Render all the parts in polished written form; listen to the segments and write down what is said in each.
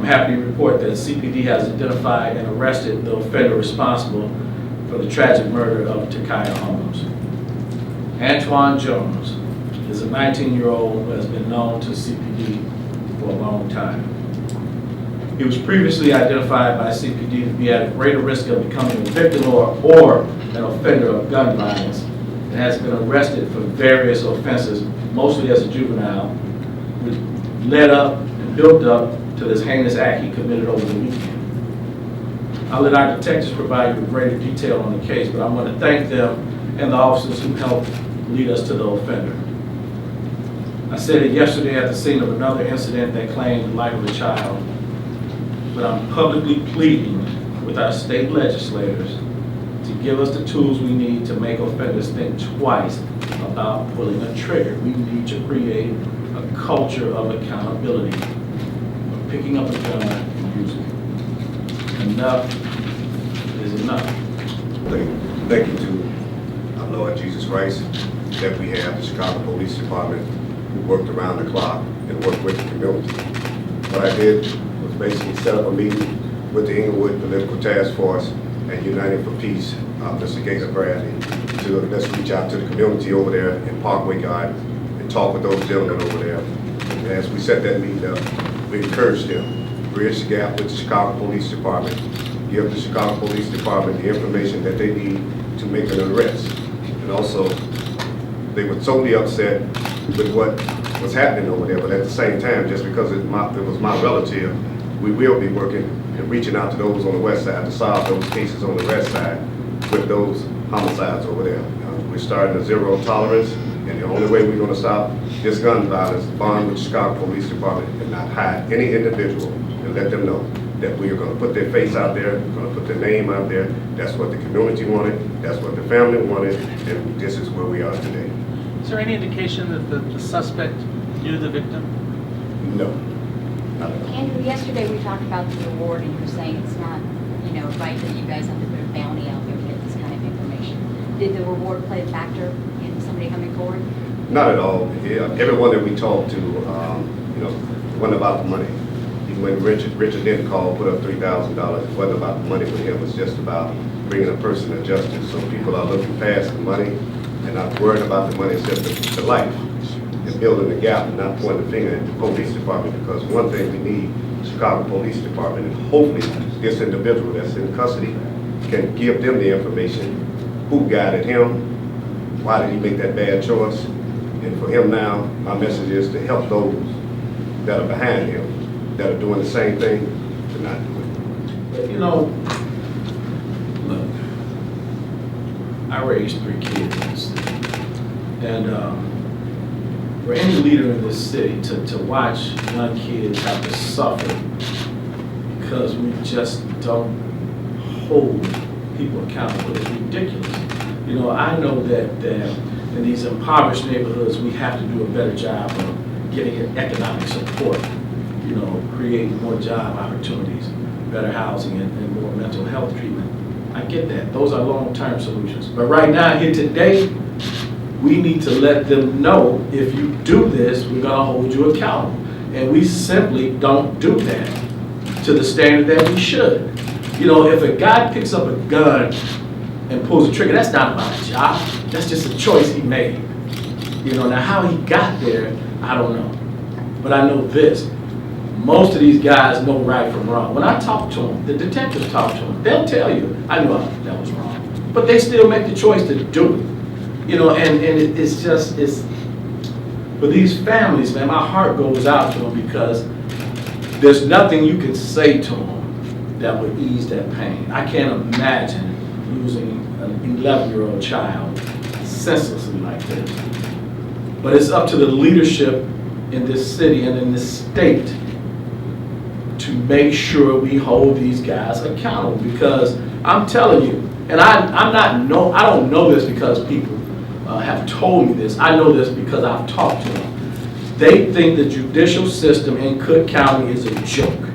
I'm happy to report that CPD has identified and arrested the offender responsible for the tragic murder of Takiya Holmes. Antoine Jones is a 19-year-old who has been known to CPD for a long time. He was previously identified by CPD to be at a greater risk of becoming a victim or an offender of gun violence, and has been arrested for various offenses, mostly as a juvenile, which led up and built up to this heinous act he committed over the weekend. I'll let our detectives provide you with greater detail on the case, but I want to thank them and the officers who helped lead us to the offender. I said it yesterday at the scene of another incident that claimed the life of a child, but I'm publicly pleading with our state legislators to give us the tools we need to make offenders think twice about pulling a trigger. We need to create a culture of accountability, of picking up a gun and using it. Enough is enough. Thank you to our Lord Jesus Christ that we have the Chicago Police Department who worked around the clock and worked with the community. What I did was basically set up a meeting with the Inglewood Political Task Force and United for Peace, Mr. Gator Bradley, to let's reach out to the community over there in Parkway Garden and talk with those gentlemen over there. And as we set that meeting up, we encouraged them, bridge the gap with the Chicago Police Department, give the Chicago Police Department the information that they need to make an arrest. And also, they were totally upset with what was happening over there, but at the same time, just because it was my relative, we will be working and reaching out to those on the west side to solve those cases on the west side with those homicides over there. We're starting a zero tolerance, and the only way we're going to stop this gun violence, bond with the Chicago Police Department and not hide any individual and let them know that we are going to put their face out there, going to put their name out there. That's what the community wanted, that's what the family wanted, and this is where we are today. Is there any indication that the suspect knew the victim? No, not at all. Andrew, yesterday we talked about the reward, and you were saying it's not, right that you guys have to put a bounty out there to get this kind of information. Did the reward play a factor in somebody coming forward? Not at all. Yeah, everyone that we talked to, it wasn't about the money. Even when Richard didn't call, put up $3,000. It wasn't about the money for him. It's just about bringing a person to justice. So people are looking past the money and not worried about the money, it's just the life and building the gap and not pointing the finger at the police department, because one thing we need, Chicago Police Department, and hopefully this individual that's in custody can give them the information, who guided him, why did he make that bad choice, and for him now, my message is to help those that are behind him, that are doing the same thing, to not do it. Look, I raised 3 kids in this city, and for any leader in this city to watch young kids have to suffer because we just don't hold people accountable is ridiculous. I know that in these impoverished neighborhoods, we have to do a better job of getting economic support, creating more job opportunities, better housing, and more mental health treatment. I get that. Those are long-term solutions. But right now, here today, we need to let them know, if you do this, we're going to hold you accountable. And we simply don't do that to the standard that we should. If a guy picks up a gun and pulls a trigger, that's not my job. That's just a choice he made. Now how he got there, I don't know. But I know this. Most of these guys know right from wrong. When I talk to them, the detectives talk to them, they'll tell you, I know that was wrong. But they still make the choice to do it. It's for these families, man, my heart goes out to them, because there's nothing you can say to them that would ease that pain. I can't imagine losing an 11-year-old child senselessly like this. But it's up to the leadership in this city and in this state to make sure we hold these guys accountable, because I'm telling you, and I don't know this because people have told me this. I know this because I've talked to them. They think the judicial system in Cook County is a joke.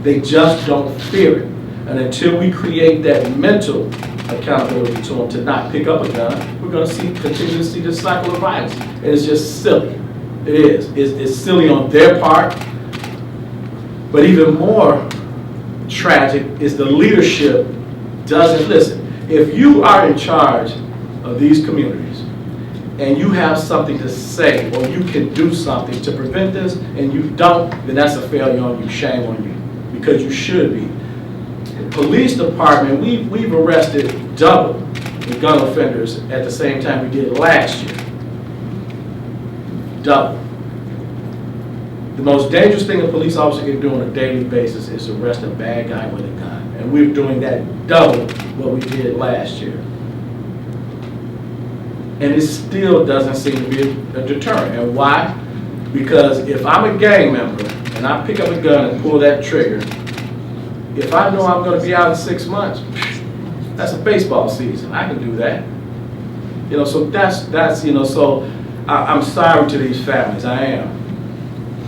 They just don't fear it. And until we create that mental accountability to them to not pick up a gun, we're going to continue to see this cycle of violence. And it's just silly. It is. It's silly on their part. But even more tragic is the leadership doesn't listen. If you are in charge of these communities and you have something to say or you can do something to prevent this and you don't, then that's a failure on you, shame on you, because you should be. The police department, we've arrested double the gun offenders at the same time we did last year. Double. The most dangerous thing a police officer can do on a daily basis is arrest a bad guy with a gun. And we're doing that double what we did last year. And it still doesn't seem to be a deterrent. And why? Because if I'm a gang member and I pick up a gun and pull that trigger, if I know I'm going to be out in 6 months, that's a baseball season. I can do that. You know, so that's so I'm sorry to these families. I am.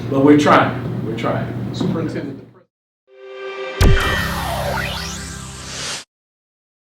But we're trying. We're trying. Superintendent.